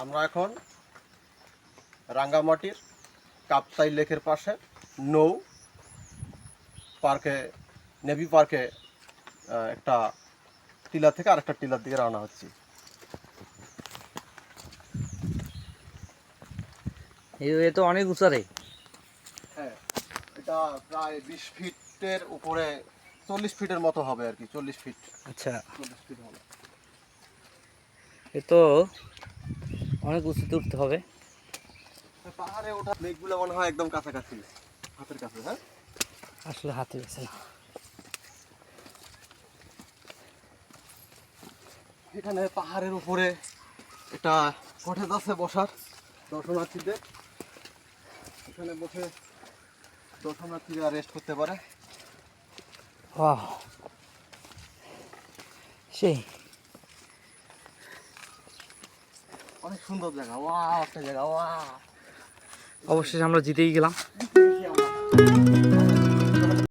আমরা এখন রাঙ্গামাটির কাপ্তাই লেকের পাশে নৌ পার্কে, নেভি পার্কে একটা টিলা থেকে আরেকটা টিলার দিকে রওনা হচ্ছি। এ তো অনেক উঁচারে। হ্যাঁ, এটা প্রায় 20 ফিটের উপরে, 40 ফিটের মতো হবে আর কি, 40 ফিট। আচ্ছা, 40 ফিট হবে। এ তো অনেক উঁচুতে উঠতে হবে। পাহাড়ে ওঠা মেঘগুলো মনে হয় একদম কাছাকাছি, হাতের কাছে। হ্যাঁ, আসলে হাতে গেছে না। এখানে পাহাড়ের উপরে একটা কটেজ আছে বসার দর্শনার্থীদের। এখানে বসে দর্শনার্থীরা রেস্ট করতে পারে। ওয়াও, সেই অনেক সুন্দর জায়গা, ওয়াও একটা জায়গা, ওয়াও। অবশেষে আমরা জিতেই গেলাম।